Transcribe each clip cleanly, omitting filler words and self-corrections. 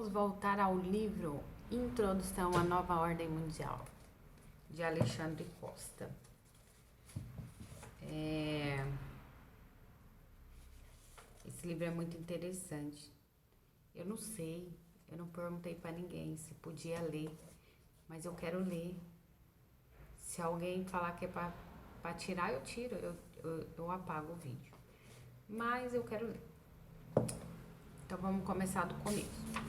Vamos voltar ao livro Introdução à Nova Ordem Mundial, de Alexandre Costa. Esse livro é muito interessante. Eu não sei, eu não perguntei para ninguém se podia ler, mas eu quero ler. Se alguém falar que é para tirar, eu tiro, eu apago o vídeo. Mas eu quero ler. Então vamos começar do começo.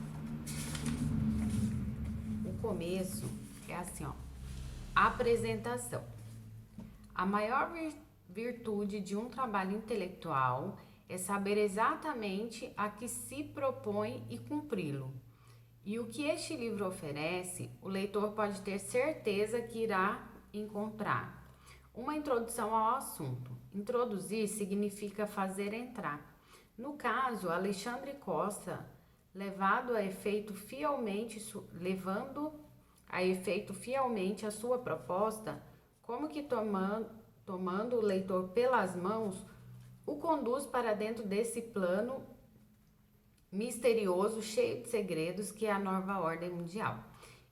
O começo é assim, ó. Apresentação. A maior virtude de um trabalho intelectual é saber exatamente a que se propõe e cumpri-lo. E o que este livro oferece, o leitor pode ter certeza que irá encontrar. Uma introdução ao assunto. Introduzir significa fazer entrar. No caso, Alexandre Costa, levando a efeito fielmente a sua proposta, como que tomando o leitor pelas mãos, o conduz para dentro desse plano misterioso, cheio de segredos, que é a nova ordem mundial.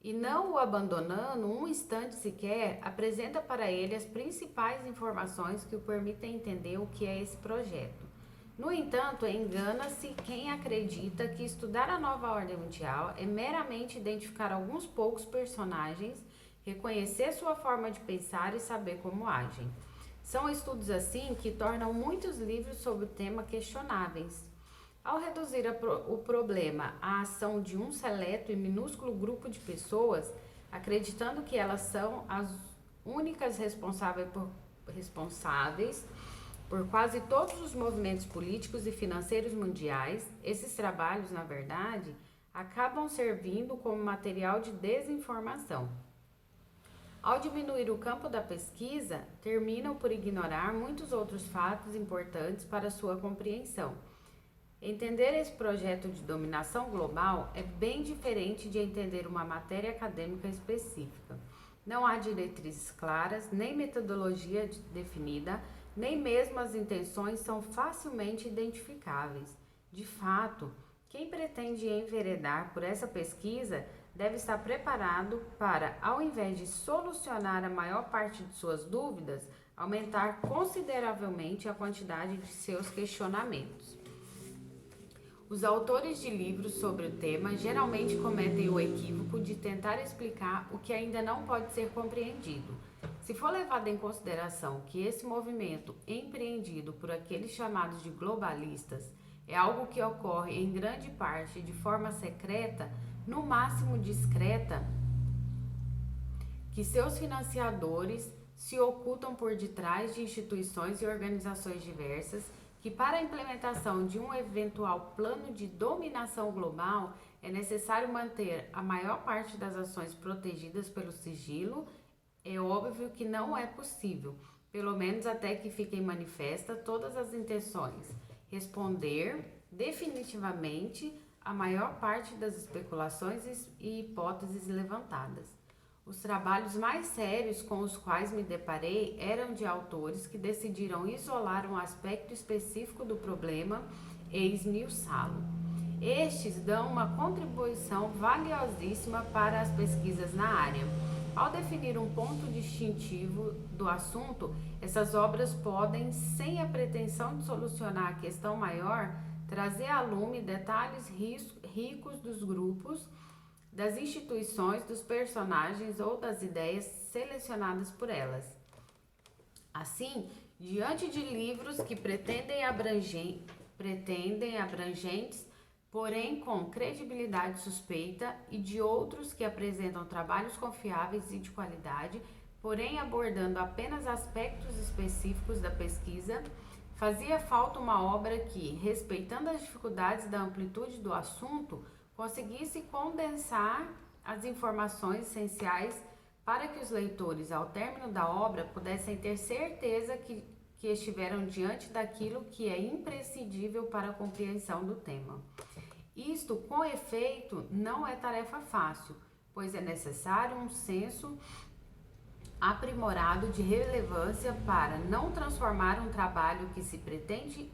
E não o abandonando um instante sequer, apresenta para ele as principais informações que o permitem entender o que é esse projeto. No entanto, engana-se quem acredita que estudar a nova ordem mundial é meramente identificar alguns poucos personagens, reconhecer sua forma de pensar e saber como agem. São estudos assim que tornam muitos livros sobre o tema questionáveis. Ao reduzir o problema à ação de um seleto e minúsculo grupo de pessoas, acreditando que elas são as únicas responsáveis por quase todos os movimentos políticos e financeiros mundiais, esses trabalhos, na verdade, acabam servindo como material de desinformação. Ao diminuir o campo da pesquisa, terminam por ignorar muitos outros fatos importantes para sua compreensão. Entender esse projeto de dominação global é bem diferente de entender uma matéria acadêmica específica. Não há diretrizes claras, nem metodologia definida, nem mesmo as intenções são facilmente identificáveis. De fato, quem pretende enveredar por essa pesquisa deve estar preparado para, ao invés de solucionar a maior parte de suas dúvidas, aumentar consideravelmente a quantidade de seus questionamentos. Os autores de livros sobre o tema geralmente cometem o equívoco de tentar explicar o que ainda não pode ser compreendido. Se for levado em consideração que esse movimento empreendido por aqueles chamados de globalistas é algo que ocorre em grande parte de forma secreta, no máximo discreta, que seus financiadores se ocultam por detrás de instituições e organizações diversas, que para a implementação de um eventual plano de dominação global é necessário manter a maior parte das ações protegidas pelo sigilo, é óbvio que não é possível, pelo menos até que fiquem manifestas todas as intenções, responder definitivamente a maior parte das especulações e hipóteses levantadas. Os trabalhos mais sérios com os quais me deparei eram de autores que decidiram isolar um aspecto específico do problema e esmiuçá-lo. Estes dão uma contribuição valiosíssima para as pesquisas na área. Ao definir um ponto distintivo do assunto, essas obras podem, sem a pretensão de solucionar a questão maior, trazer à lume detalhes ricos dos grupos, das instituições, dos personagens ou das ideias selecionadas por elas. Assim, diante de livros que pretendem abrangentes, porém com credibilidade suspeita, e de outros que apresentam trabalhos confiáveis e de qualidade, porém abordando apenas aspectos específicos da pesquisa, fazia falta uma obra que, respeitando as dificuldades da amplitude do assunto, conseguisse condensar as informações essenciais para que os leitores, ao término da obra, pudessem ter certeza que estiveram diante daquilo que é imprescindível para a compreensão do tema. Isto, com efeito, não é tarefa fácil, pois é necessário um senso aprimorado de relevância para não transformar um trabalho que se pretende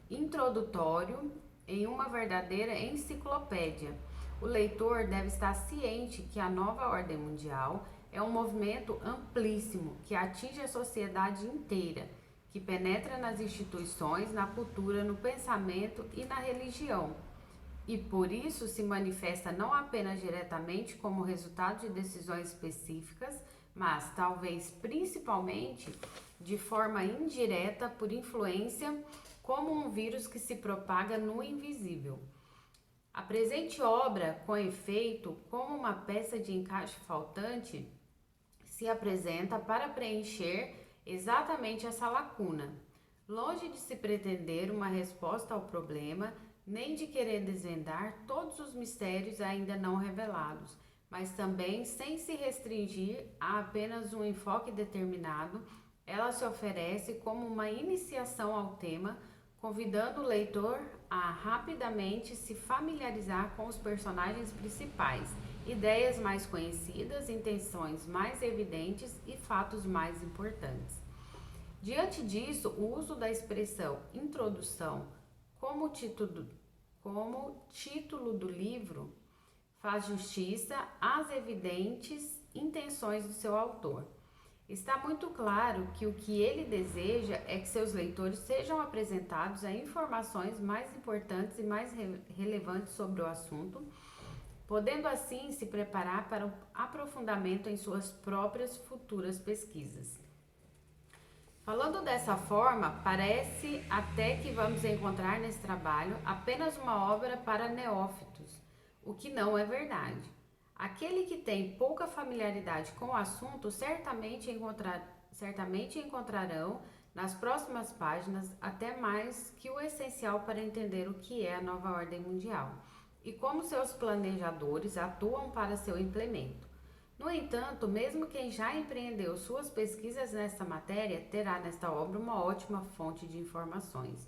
introdutório em uma verdadeira enciclopédia, O leitor deve estar ciente que a nova ordem mundial é um movimento amplíssimo que atinge a sociedade inteira, que penetra nas instituições, na cultura, no pensamento e na religião, e por isso se manifesta não apenas diretamente como resultado de decisões específicas, mas talvez principalmente de forma indireta por influência, como um vírus que se propaga no invisível. A presente obra, com efeito, como uma peça de encaixe faltante, se apresenta para preencher exatamente essa lacuna. Longe de se pretender uma resposta ao problema, nem de querer desvendar todos os mistérios ainda não revelados, mas também sem se restringir a apenas um enfoque determinado, ela se oferece como uma iniciação ao tema, convidando o leitor a rapidamente se familiarizar com os personagens principais, ideias mais conhecidas, intenções mais evidentes e fatos mais importantes. Diante disso, o uso da expressão introdução como título do livro faz justiça às evidentes intenções do seu autor. Está muito claro que o que ele deseja é que seus leitores sejam apresentados a informações mais importantes e mais relevantes sobre o assunto, podendo assim se preparar para o aprofundamento em suas próprias futuras pesquisas. Falando dessa forma, parece até que vamos encontrar nesse trabalho apenas uma obra para neófitos, o que não é verdade. Aquele que tem pouca familiaridade com o assunto certamente encontrarão nas próximas páginas até mais que o essencial para entender o que é a nova ordem mundial e como seus planejadores atuam para seu implemento. No entanto, mesmo quem já empreendeu suas pesquisas nesta matéria terá nesta obra uma ótima fonte de informações.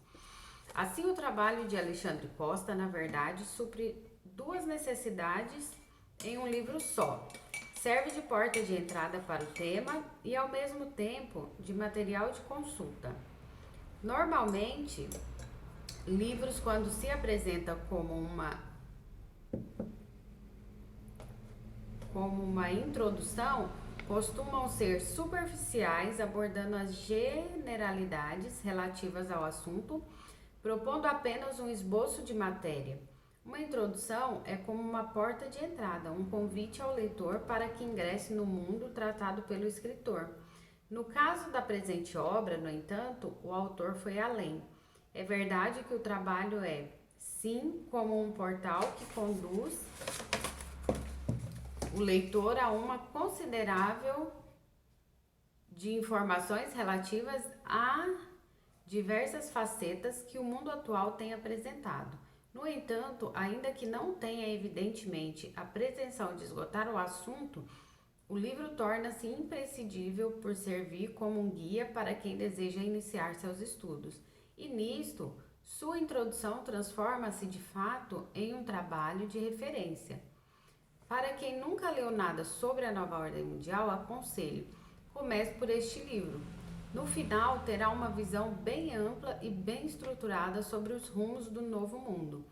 Assim, o trabalho de Alexandre Costa, na verdade, supre duas necessidades em um livro só. Serve de porta de entrada para o tema e, ao mesmo tempo, de material de consulta. Normalmente, livros, quando se apresentam como uma introdução, costumam ser superficiais, abordando as generalidades relativas ao assunto, propondo apenas um esboço de matéria. Uma introdução é como uma porta de entrada, um convite ao leitor para que ingresse no mundo tratado pelo escritor. No caso da presente obra, no entanto, o autor foi além. É verdade que o trabalho é, sim, como um portal que conduz o leitor a uma considerável de informações relativas a diversas facetas que o mundo atual tem apresentado. No entanto, ainda que não tenha evidentemente a pretensão de esgotar o assunto, o livro torna-se imprescindível por servir como um guia para quem deseja iniciar seus estudos. E nisto, sua introdução transforma-se de fato em um trabalho de referência. Para quem nunca leu nada sobre a nova ordem mundial, aconselho, comece por este livro. No final, terá uma visão bem ampla e bem estruturada sobre os rumos do novo mundo.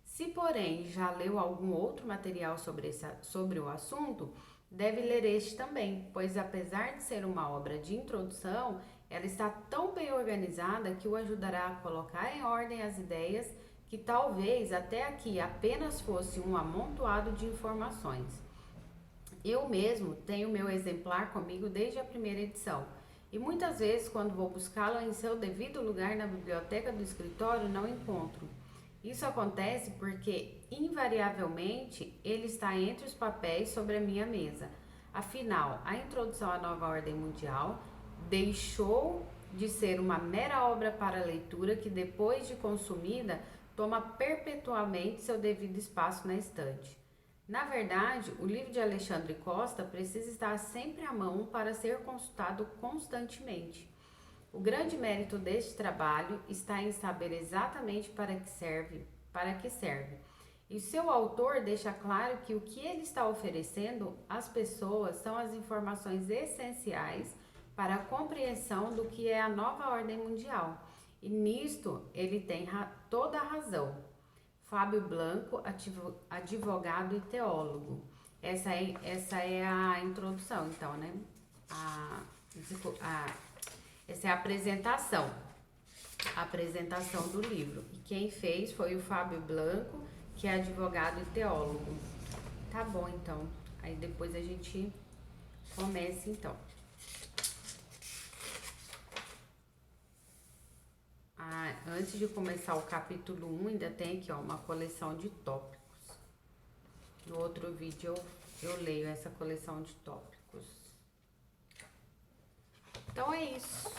Se, porém, já leu algum outro material sobre o assunto, deve ler este também, pois apesar de ser uma obra de introdução, ela está tão bem organizada que o ajudará a colocar em ordem as ideias que talvez até aqui apenas fosse um amontoado de informações. Eu mesmo tenho meu exemplar comigo desde a primeira edição, e muitas vezes, quando vou buscá-lo em seu devido lugar na biblioteca do escritório, não encontro. Isso acontece porque, invariavelmente, ele está entre os papéis sobre a minha mesa. Afinal, a introdução à nova ordem mundial deixou de ser uma mera obra para leitura que, depois de consumida, toma perpetuamente seu devido espaço na estante. Na verdade, o livro de Alexandre Costa precisa estar sempre à mão para ser consultado constantemente. O grande mérito deste trabalho está em saber exatamente para que serve. E seu autor deixa claro que o que ele está oferecendo às pessoas são as informações essenciais para a compreensão do que é a nova ordem mundial. E nisto ele tem toda a razão. Fábio Blanco, advogado e teólogo. Essa é a introdução, então, né? Essa é a apresentação. A apresentação do livro. E quem fez foi o Fábio Blanco, que é advogado e teólogo. Tá bom, então. Aí depois a gente começa, então. Antes de começar o capítulo 1, ainda tem aqui, ó, uma coleção de tópicos. No outro vídeo eu leio essa coleção de tópicos. Então é isso.